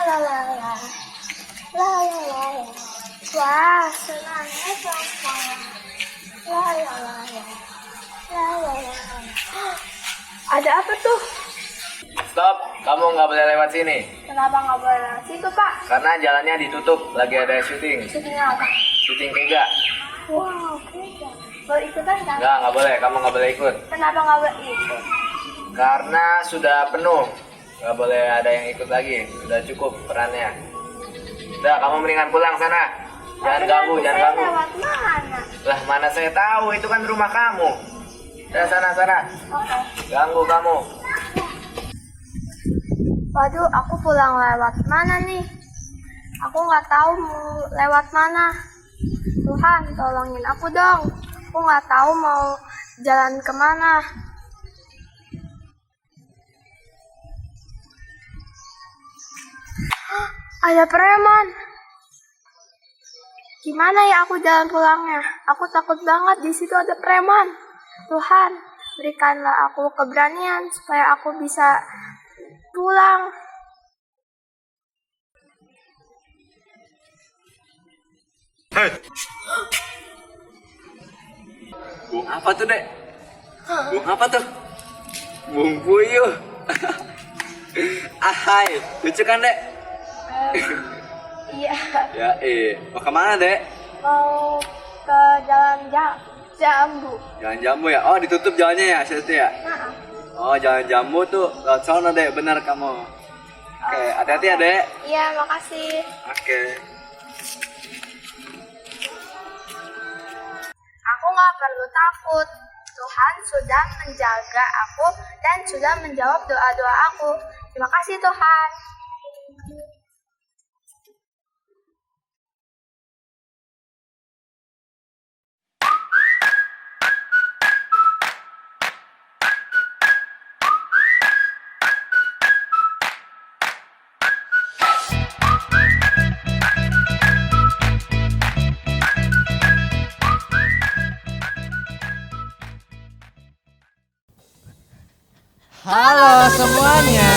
la la la, la la la la. Wah, senangnya sama. La la la la, la la la la. Ada apa tuh? Stop, kamu nggak boleh lewat sini. Kenapa nggak boleh lewat situ, Pak? Karena jalannya ditutup, lagi ada syuting. Syutingnya apa? Syuting Kega. Wow, keren. Boleh ikutan kan? Nggak boleh, kamu nggak boleh ikut. Kenapa nggak boleh ikut? Karena sudah penuh, nggak boleh ada yang ikut lagi. Sudah cukup perannya. Udah, kamu mendingan pulang sana. Jangan ganggu, jangan Saya ganggu. lewat mana? Lah, mana saya tahu, itu kan rumah kamu. Udah, sana. Oke. Ganggu kamu. Waduh, aku pulang lewat mana nih? Aku nggak tahu mau lewat mana. Tuhan, tolongin aku dong. Aku nggak tahu mau jalan kemana. Ada preman. Gimana ya aku jalan pulangnya? Aku takut banget di situ ada preman. Tuhan, berikanlah aku keberanian supaya aku bisa pulang. Bung apa tuh, Dek? Bung apa tuh? Bung puyuh. Ahai, lucu kan, Dek? Iya, Ya, mau kemana, Dek? mau ke jalan jambu. Jalan Jambu ya? Oh, ditutup jalannya ya, situ ya? Nah, Oh, Jalan Jambu tuh lewat sono, Dek. Bener kamu. Oke, hati-hati ya, Dek. iya, makasih. Oke. Aku nggak perlu takut. Tuhan sudah menjaga aku dan sudah menjawab doa-doa aku. Terima kasih Tuhan. Halo semuanya.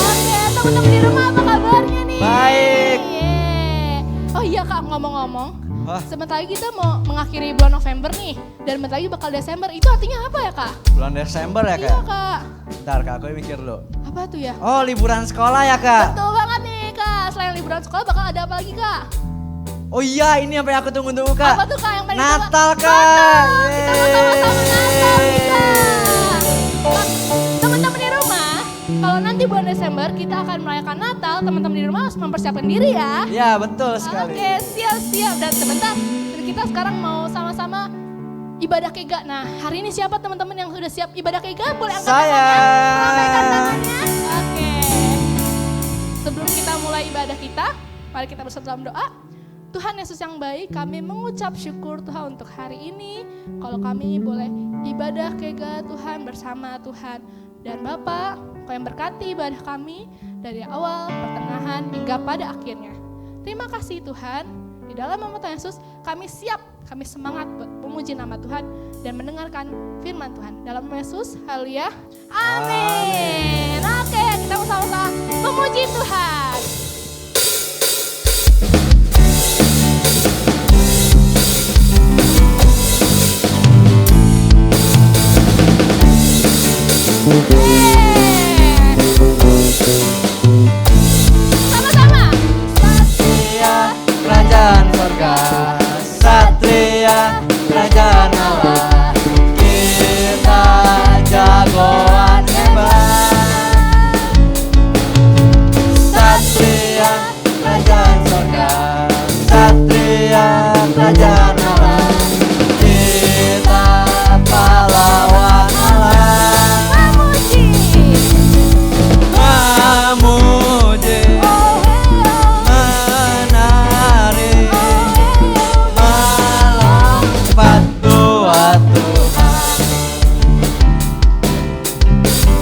Oke, teman-teman di rumah apa kabarnya nih? Baik. Yeay. Oh iya Kak, ngomong-ngomong. Wah. Sebentar lagi kita mau mengakhiri bulan November nih. Dan bentar lagi bakal Desember. Itu artinya apa ya Kak? Bulan Desember ya Iya kak? Kak. Bentar kak, aku mikir dulu. Apa tuh ya? Oh liburan sekolah ya kak? Betul banget nih Kak. Selain liburan sekolah bakal ada apa lagi Kak? Oh iya ini yang pengen aku tunggu-tunggu kak. Apa tuh Kak yang paling Natal ditunggu? kak. Kita mau sama-sama Natal nih Kak. Kak, teman-teman di rumah, kalau nanti bulan Desember kita akan merayakan Natal, teman-teman di rumah harus mempersiapkan diri ya. Ya betul sekali. Oke, siap-siap. Dan sebentar, kita sekarang mau sama-sama ibadah kega. Nah, hari ini siapa teman-teman yang sudah siap ibadah kega? Boleh angkat Saya. tangannya? Lambaikan tangannya. Oke. Sebelum kita mulai ibadah kita, mari kita bersatu dalam doa. Tuhan Yesus yang baik, kami mengucap syukur Tuhan untuk hari ini. Kalau kami boleh ibadah kega Tuhan bersama Tuhan. Dan Bapak, Kau yang berkati ibadah kami dari awal, pertengahan, hingga pada akhirnya. Terima kasih Tuhan. Di dalam nama Tuhan Yesus, kami siap, kami semangat buat memuji nama Tuhan dan mendengarkan firman Tuhan. Dalam nama Yesus, haleluya. Amin. Oke, kita sama-sama memuji Tuhan. Sama-sama. Satria kerajaan surga, Satria kerajaan Allah. Kita jagoan hebat. Satria kerajaan surga, Satria kerajaan Allah. Kita pahlawan Allah. Memuji. Memuji, menari, melompat buat Tuhan.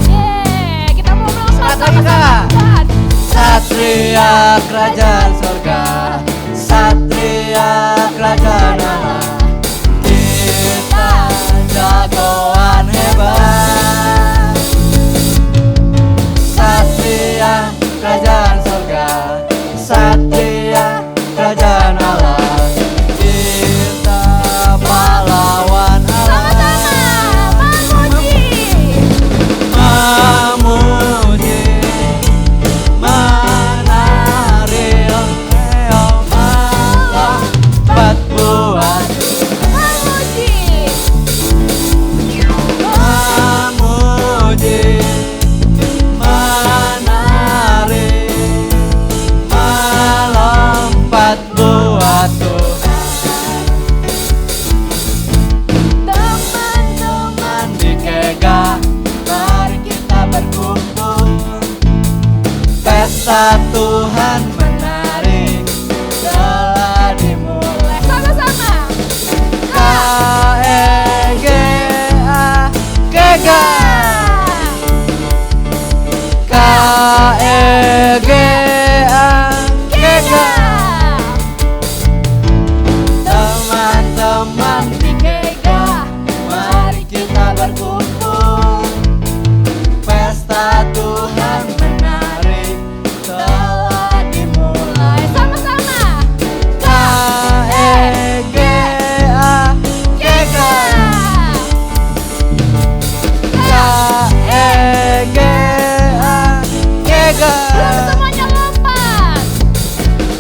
Yeay, kita mau Satu sama-sama lagi, Kak. Tuhan. Satria kerajaan surga, Satria kerajaan Allah. Kita jagoan hebat. Satria kerajaan surga, melodi menari melompat buat Tuhan. Teman-teman di Kega, mari kita berkumpul, pesta Tuhan menari telah dimulai. Sama-sama. K-E-G-A Kega, K-E-G-A Kega. Teman-teman di Kega, mari kita berkumpul, pesta Tuhan menari telah dimulai. Sama-sama. K-E-G-A Kega, K-E-G-A Kega, Semuanya lompat.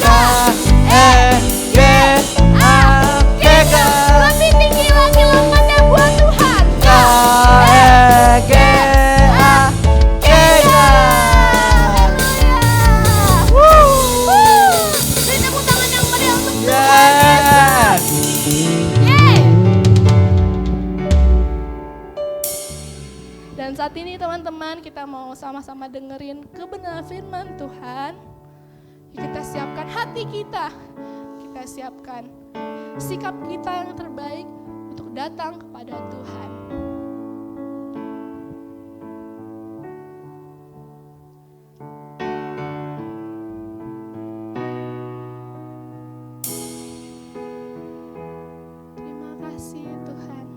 K-E-G-A Kega, Lebih tinggi lagi lompatnya buat Tuhan. K-E-G-A Kega. Beri tepuk tangan yang meriah untuk Tuhan. Yes. Yeay. Dan saat ini teman-teman, kita mau sama-sama dengerin kebenaran firman Tuhan. Kita siapkan hati kita siapkan sikap kita yang terbaik untuk datang kepada Tuhan. Terima kasih Tuhan.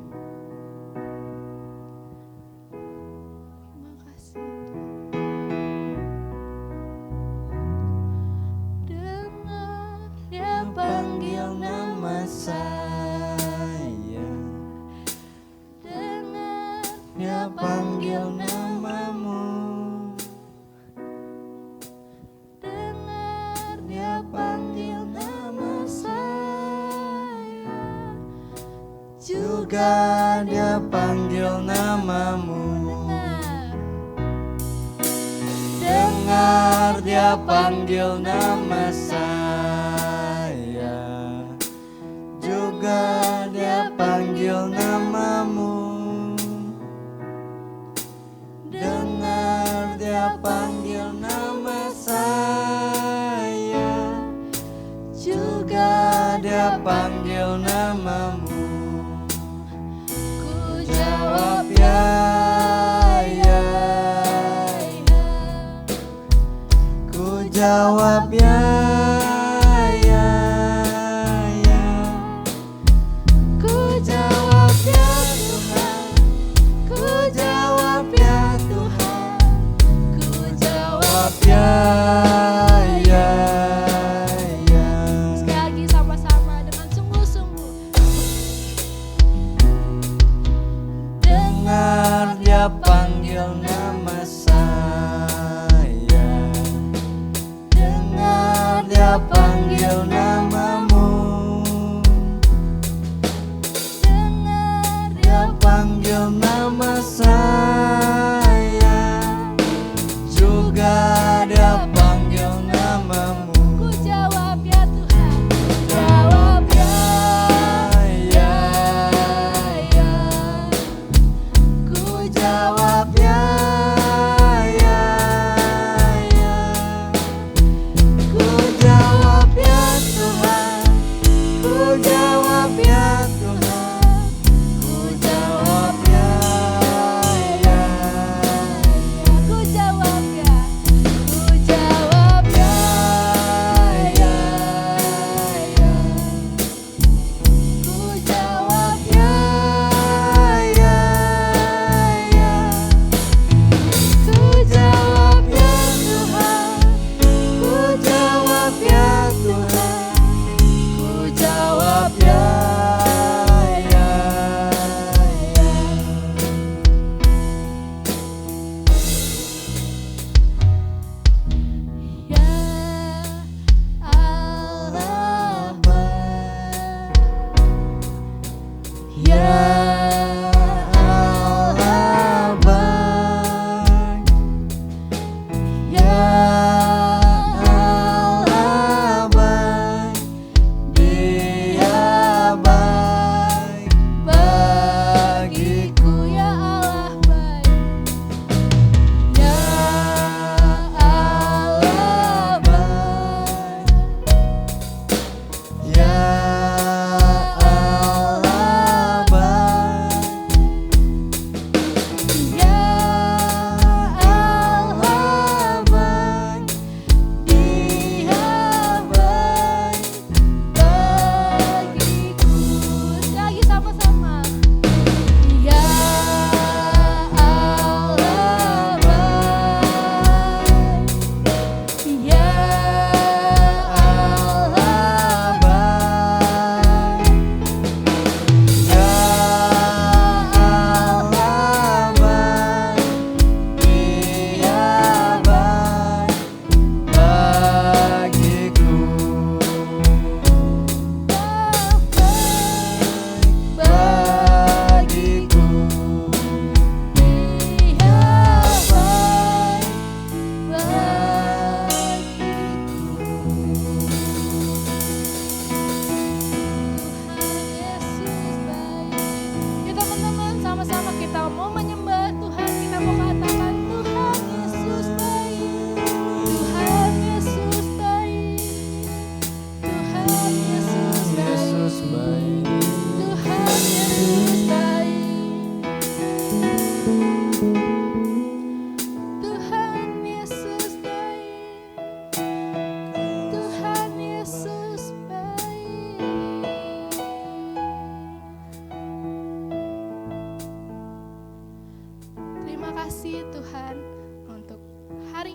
Terima kasih Tuhan. Dengar dia panggil nama saya. Dengar Dia panggil namamu, dengar dia panggil nama saya, juga dia panggil namamu. Dengar dia panggil nama saya, juga dia panggil namamu. Dengar dia panggil nama saya, juga dia panggil namamu. Ku Jawab jawab ya, ya, ya. Ku jawab ya, ya, ya. Ku jawab ya Tuhan, ku jawab ya Tuhan, ku jawab ya, ya, ya. sekali lagi sama-sama dengan sungguh-sungguh. Dengar dia panggil nama saya, dengar dia panggil namamu. Dengar Dia panggil nama saya, juga dia panggil namamu. ku jawab ya Tuhan. Jawab Ya, ya, ya. Ku jawab ya,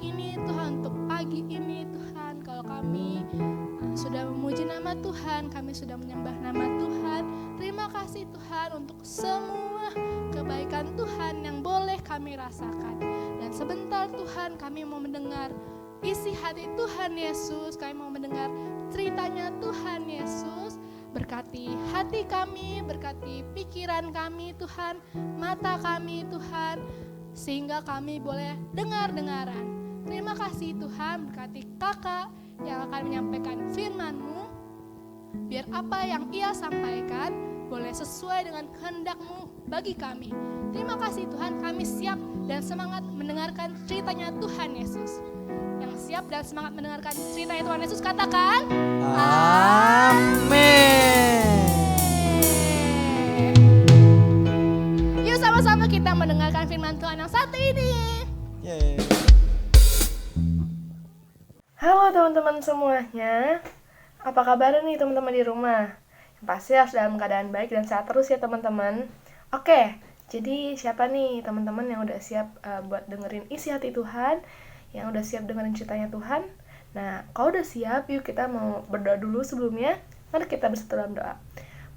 ini Tuhan, untuk pagi ini Tuhan. Kalau kami sudah memuji nama Tuhan, kami sudah menyembah nama Tuhan. Terima kasih Tuhan untuk semua kebaikan Tuhan yang boleh kami rasakan. Dan sebentar Tuhan, kami mau mendengar isi hati Tuhan Yesus, kami mau mendengar ceritanya Tuhan Yesus. Berkati hati kami, berkati pikiran kami Tuhan, mata kami Tuhan, sehingga kami boleh dengar-dengaran. Terima kasih Tuhan, berkati kakak yang akan menyampaikan firman-Mu, biar apa yang ia sampaikan boleh sesuai dengan kehendak-Mu bagi kami. Terima kasih Tuhan, kami siap dan semangat mendengarkan ceritanya Tuhan Yesus. Yang siap dan semangat mendengarkan ceritanya Tuhan Yesus katakan Amin. Yuk sama-sama kita mendengarkan firman Tuhan yang satu ini. Yeay. Halo teman-teman semuanya, apa kabar nih teman-teman di rumah? Yang pasti harus dalam keadaan baik dan sehat terus ya teman-teman. Oke, jadi siapa nih teman-teman yang udah siap buat dengerin isi hati Tuhan, yang udah siap dengerin ceritanya Tuhan? Nah, kalau udah siap, yuk kita mau berdoa dulu sebelumnya. Mari kita bersatu dalam doa.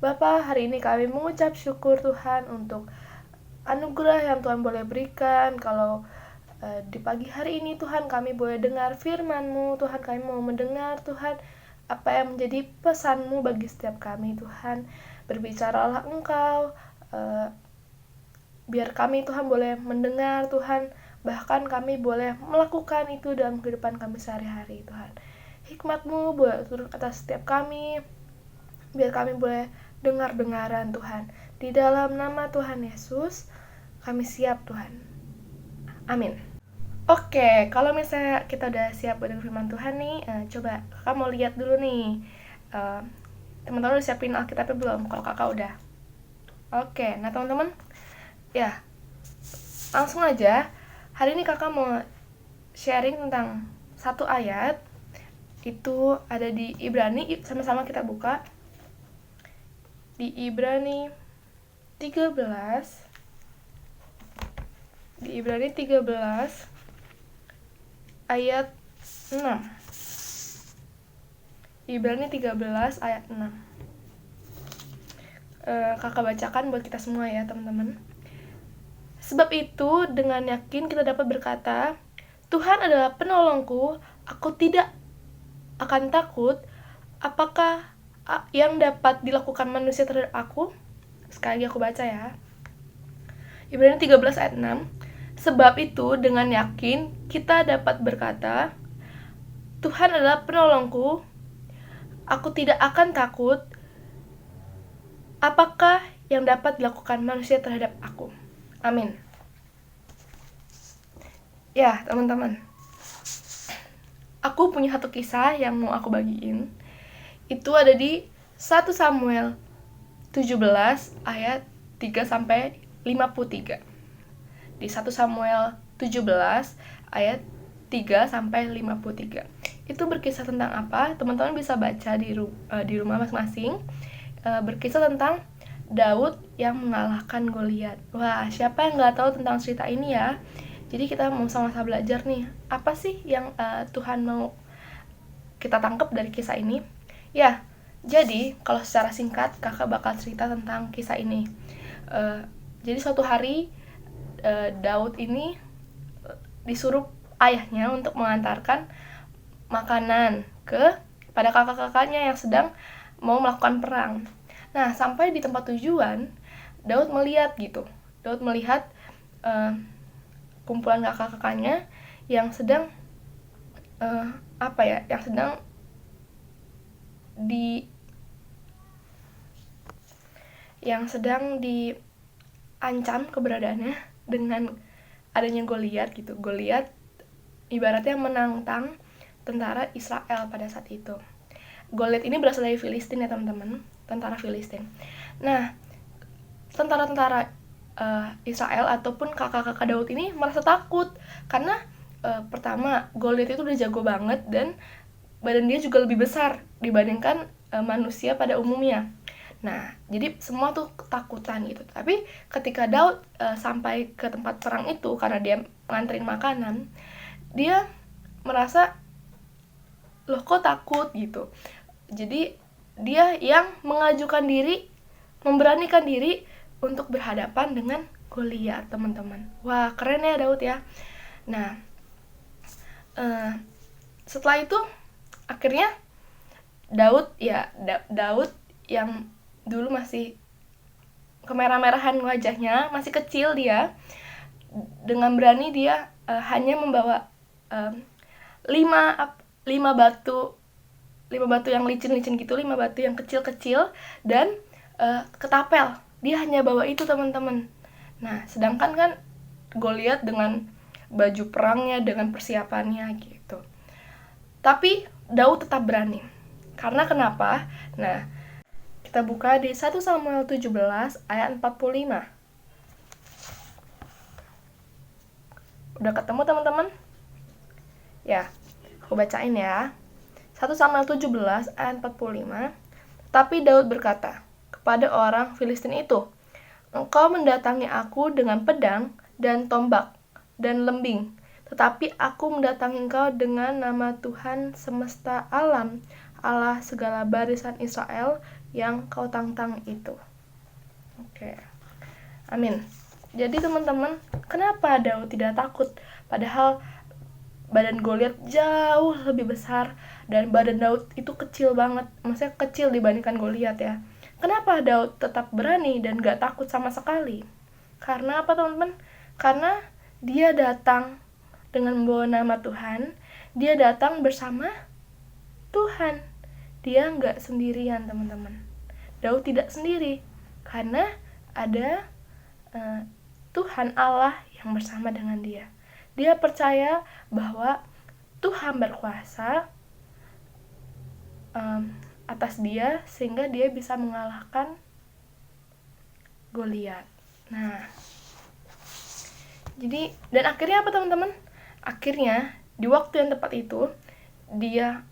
Bapa, hari ini kami mengucap syukur Tuhan untuk anugerah yang Tuhan boleh berikan. Kalau di pagi hari ini Tuhan kami boleh dengar firman-Mu, Tuhan kami mau mendengar Tuhan apa yang menjadi pesan-Mu bagi setiap kami Tuhan. Berbicaralah Engkau, biar kami Tuhan boleh mendengar Tuhan, bahkan kami boleh melakukan itu dalam kehidupan kami sehari-hari Tuhan. Hikmat-Mu boleh turun atas setiap kami, biar kami boleh dengar-dengaran Tuhan. Di dalam nama Tuhan Yesus kami siap Tuhan. Amin. Oke, kalau misalnya kita udah siap mendengar firman Tuhan nih, coba kakak mau lihat dulu nih, teman-teman udah siapin Alkitabnya belum? Kalau kakak udah. Oke, nah teman-teman, ya langsung aja. Hari ini kakak mau sharing tentang satu ayat, itu ada di Ibrani, sama-sama kita buka. Di Ibrani 13, ayat 6. Ibrani 13 ayat 6. Kakak bacakan buat kita semua ya teman-teman. Sebab itu dengan yakin kita dapat berkata, Tuhan adalah penolongku, aku tidak akan takut. Apakah yang dapat dilakukan manusia terhadap aku? Sekali lagi aku baca ya. Ibrani 13 ayat 6. Sebab itu dengan yakin kita dapat berkata, Tuhan adalah penolongku, aku tidak akan takut. Apakah yang dapat dilakukan manusia terhadap aku? Amin. Ya, teman-teman. Aku punya satu kisah yang mau aku bagiin. Itu ada di 1 Samuel 17 ayat 3 sampai 53. Di 1 Samuel 17 ayat 3 sampai 53. Itu berkisah tentang apa? Teman-teman bisa baca di rumah masing-masing. Berkisah tentang Daud yang mengalahkan Goliat. Wah, siapa yang nggak tahu tentang cerita ini ya? Jadi kita mau sama-sama belajar nih, apa sih yang Tuhan mau kita tangkap dari kisah ini? Ya, jadi kalau secara singkat kakak bakal cerita tentang kisah ini. Jadi suatu hari Daud ini disuruh ayahnya untuk mengantarkan makanan pada kakak-kakaknya yang sedang mau melakukan perang. Nah, sampai di tempat tujuan, Daud melihat kumpulan kakak-kakaknya yang sedang diancam keberadaannya dengan adanya Goliat gitu. Goliat ibaratnya menantang tentara Israel pada saat itu. Goliat ini berasal dari Filistin ya teman-teman, tentara Filistin. Nah, tentara-tentara Israel ataupun kakak-kakak Daud ini merasa takut karena pertama Goliat itu udah jago banget dan badan dia juga lebih besar dibandingkan manusia pada umumnya. Nah, jadi semua tuh ketakutan gitu. Tapi ketika Daud sampai ke tempat perang itu karena dia nganterin makanan, dia merasa, loh kok takut gitu. Jadi dia yang mengajukan diri, memberanikan diri untuk berhadapan dengan Goliat, teman-teman. Wah, keren ya Daud ya. Nah, setelah itu akhirnya Daud yang dulu masih kemerah-merahan wajahnya, masih kecil dia, dengan berani dia hanya membawa 5 batu yang licin-licin gitu, 5 batu yang kecil-kecil, dan ketapel. Dia hanya bawa itu, teman-teman. Nah, sedangkan kan Goliat dengan baju perangnya, dengan persiapannya gitu. Tapi Daud tetap berani. Karena kenapa? Nah, kita buka di 1 Samuel 17 ayat 45. Udah ketemu, teman-teman? Ya, aku bacain ya. 1 Samuel 17 ayat 45. Tapi Daud berkata kepada orang Filistin itu, "Engkau mendatangi aku dengan pedang dan tombak dan lembing, tetapi aku mendatangi engkau dengan nama Tuhan semesta alam, Allah segala barisan Israel yang kau tantang itu." Oke. Amin. Jadi teman-teman, kenapa Daud tidak takut? Padahal badan Goliat jauh lebih besar dan badan Daud itu kecil banget. Maksudnya kecil dibandingkan Goliat ya. Kenapa Daud tetap berani dan gak takut sama sekali? Karena apa, teman-teman? Karena dia datang dengan membawa nama Tuhan. Dia datang bersama Tuhan. Dia gak sendirian, teman-teman. Daud tidak sendiri. Karena ada Tuhan Allah yang bersama dengan dia. Dia percaya bahwa Tuhan berkuasa atas dia, sehingga dia bisa mengalahkan Goliat. Nah, jadi, dan akhirnya apa, teman-teman? Akhirnya di waktu yang tepat itu dia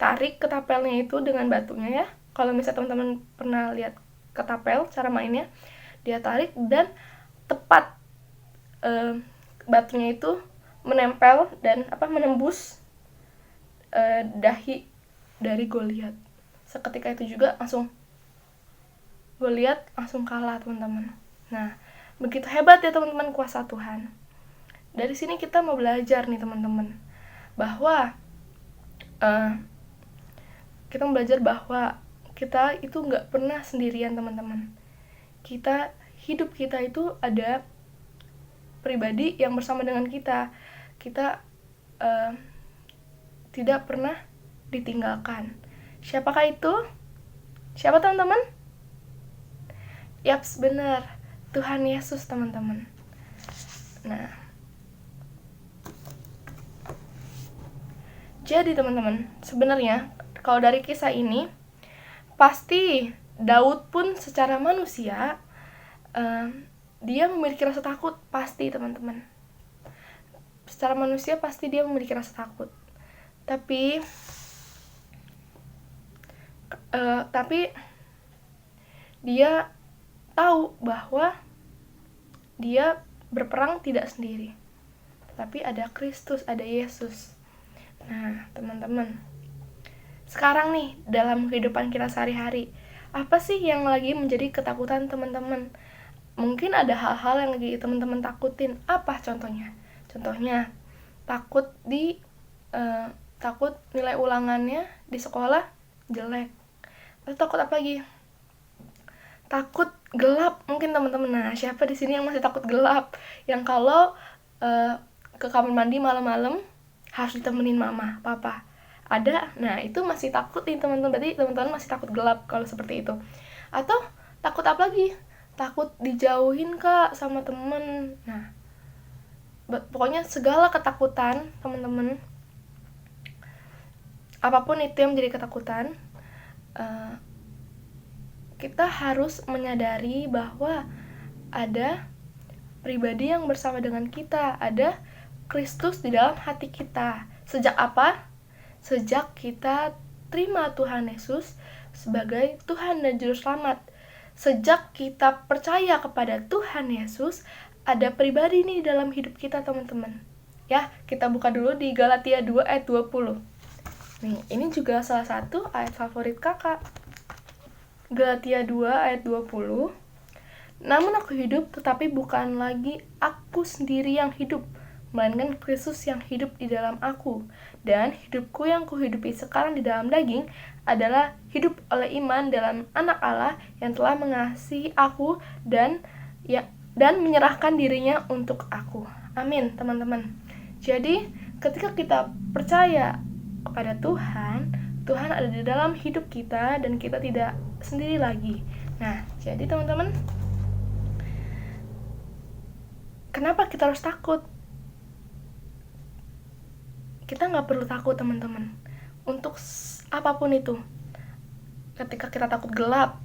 tarik ketapelnya itu dengan batunya ya. Kalau misalnya teman-teman pernah lihat ketapel cara mainnya, dia tarik dan tepat batunya itu menempel dan menembus dahi dari Goliat. Seketika itu juga Goliat langsung kalah, teman-teman. Nah, begitu hebat ya teman-teman kuasa Tuhan. Dari sini kita mau belajar nih, teman-teman, bahwa kita itu nggak pernah sendirian, teman-teman. Hidup kita itu ada pribadi yang bersama dengan kita. Kita tidak pernah ditinggalkan. Siapakah itu? Siapa, teman-teman? Yaps, benar. Tuhan Yesus, teman-teman. Nah, jadi teman-teman, sebenarnya kalau dari kisah ini, pasti Daud pun secara manusia dia memiliki rasa takut, pasti, teman-teman. Secara manusia pasti dia memiliki rasa takut. Tapi dia tahu bahwa dia berperang tidak sendiri, tapi ada Kristus, ada Yesus. Nah, teman-teman, sekarang nih dalam kehidupan kita sehari-hari, apa sih yang lagi menjadi ketakutan teman-teman? Mungkin ada hal-hal yang lagi teman-teman takutin. Apa contohnya? Contohnya takut nilai ulangannya di sekolah jelek. Lalu takut apa lagi? Takut gelap, mungkin teman-teman. Nah, siapa di sini yang masih takut gelap? Yang kalau ke kamar mandi malam-malam harus ditemenin mama, papa. Ada? Nah, itu masih takut nih, teman-teman. Berarti teman-teman masih takut gelap kalau seperti itu. Atau takut apa lagi? Takut dijauhin kak sama temen. Nah, pokoknya segala ketakutan, teman-teman, apapun itu yang menjadi ketakutan, kita harus menyadari bahwa ada pribadi yang bersama dengan kita, ada Kristus di dalam hati kita. Sejak apa? Sejak kita terima Tuhan Yesus sebagai Tuhan dan Juru Selamat. Sejak kita percaya kepada Tuhan Yesus, ada pribadi nih dalam hidup kita, teman-teman. Ya, kita buka dulu di Galatia 2 ayat 20. Nih, ini juga salah satu ayat favorit kakak. Galatia 2 ayat 20. Namun aku hidup, tetapi bukan lagi aku sendiri yang hidup, melainkan Kristus yang hidup di dalam aku. Dan hidupku yang kuhidupi sekarang di dalam daging adalah hidup oleh iman dalam Anak Allah yang telah mengasihi aku dan menyerahkan dirinya untuk aku. Amin, teman-teman. Jadi, ketika kita percaya kepada Tuhan, Tuhan ada di dalam hidup kita dan kita tidak sendiri lagi. Nah, jadi teman-teman, kenapa kita harus takut? Kita nggak perlu takut, teman-teman, untuk apapun itu. Ketika kita takut gelap,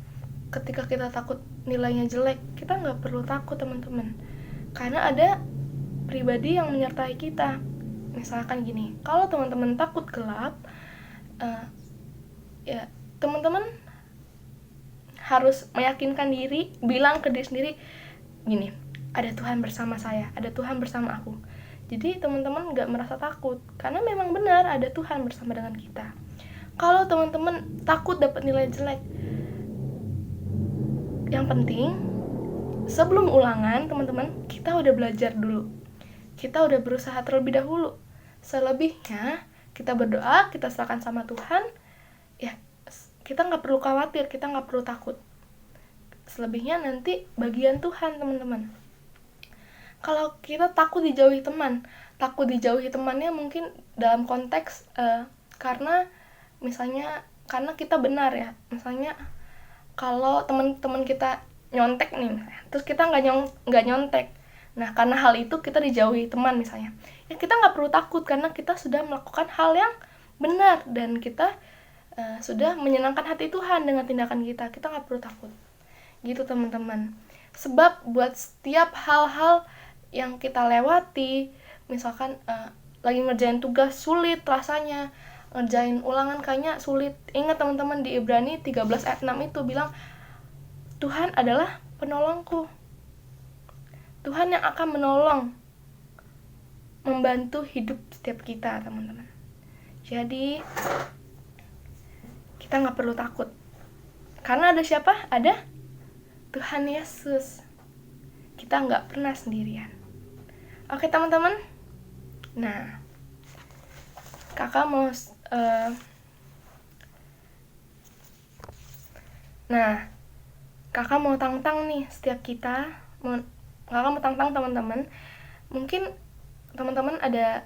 ketika kita takut nilainya jelek, kita nggak perlu takut, teman-teman, karena ada pribadi yang menyertai kita. Misalkan gini, kalau teman-teman takut gelap, ya teman-teman harus meyakinkan diri, bilang ke diri sendiri gini, ada Tuhan bersama saya, ada Tuhan bersama aku. Jadi teman-teman gak merasa takut, karena memang benar ada Tuhan bersama dengan kita. Kalau teman-teman takut dapat nilai jelek, yang penting sebelum ulangan, teman-teman, kita udah belajar dulu, kita udah berusaha terlebih dahulu. Selebihnya kita berdoa, kita serahkan sama Tuhan, ya kita nggak perlu khawatir, kita nggak perlu takut. Selebihnya nanti bagian Tuhan, teman-teman. Kalau kita takut dijauhi temannya mungkin dalam konteks karena kita benar ya. Misalnya kalau teman-teman kita nyontek nih, terus kita nggak nyontek. Nah, karena hal itu kita dijauhi teman misalnya. Ya kita nggak perlu takut karena kita sudah melakukan hal yang benar dan kita sudah menyenangkan hati Tuhan dengan tindakan kita. Kita nggak perlu takut. Gitu, teman-teman. Sebab buat setiap hal-hal yang kita lewati, misalkan lagi ngerjain tugas sulit rasanya, ngerjain ulangan kayaknya sulit. Ingat, teman-teman, di Ibrani 13 ayat 6 itu bilang, Tuhan adalah penolongku. Tuhan yang akan menolong, membantu hidup setiap kita, teman-teman. Jadi, kita nggak perlu takut. Karena ada siapa? Ada Tuhan Yesus. Kita nggak pernah sendirian. Oke, teman-teman. Nah, kakak mau tantang nih setiap kita. Kakak mau tantang teman-teman. Mungkin teman-teman ada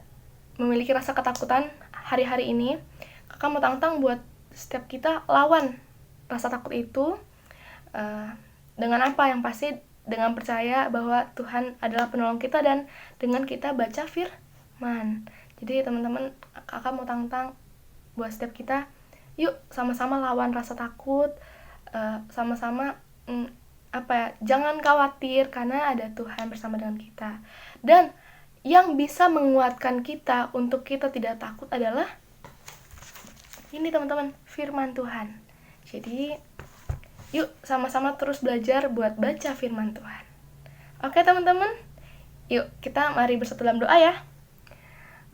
memiliki rasa ketakutan hari-hari ini. Kakak mau tantang buat setiap kita lawan rasa takut itu dengan apa? Yang pasti dengan percaya bahwa Tuhan adalah penolong kita dan dengan kita baca firman. Jadi teman-teman, kakak mau tantang buat setiap kita, yuk sama-sama lawan rasa takut, sama-sama jangan khawatir karena ada Tuhan bersama dengan kita. Dan yang bisa menguatkan kita untuk kita tidak takut adalah ini, teman-teman, firman Tuhan. Jadi yuk sama-sama terus belajar buat baca firman Tuhan. Oke, teman-teman, yuk kita mari bersatu dalam doa ya.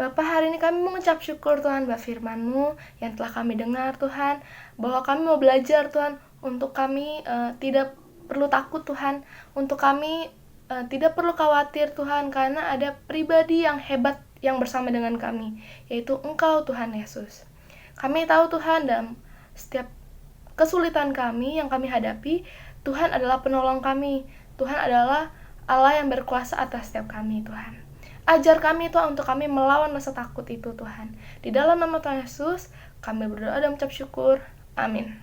Bapa, hari ini kami mengucap syukur Tuhan buat firman-Mu yang telah kami dengar, Tuhan, bahwa kami mau belajar, Tuhan, untuk kami tidak perlu takut, Tuhan, untuk kami tidak perlu khawatir, Tuhan, karena ada pribadi yang hebat yang bersama dengan kami, yaitu Engkau, Tuhan Yesus. Kami tahu, Tuhan, dalam setiap kesulitan kami yang kami hadapi, Tuhan adalah penolong kami. Tuhan adalah Allah yang berkuasa atas setiap kami, Tuhan. Ajar kami, Tuhan, untuk kami melawan rasa takut itu, Tuhan. Di dalam nama Tuhan Yesus, kami berdoa dan mengucap syukur. Amin.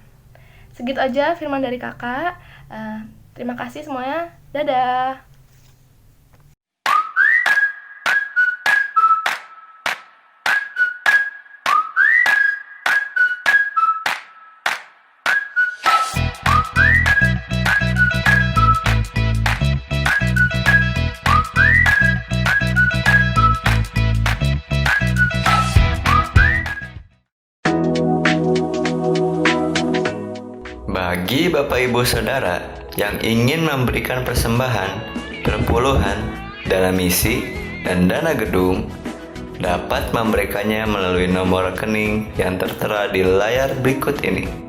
Segitu aja firman dari kakak. Terima kasih semuanya. Dadah. Bagi Bapak Ibu Saudara yang ingin memberikan persembahan, perpuluhan, dana misi, dan dana gedung, dapat memberikannya melalui nomor rekening yang tertera di layar berikut ini.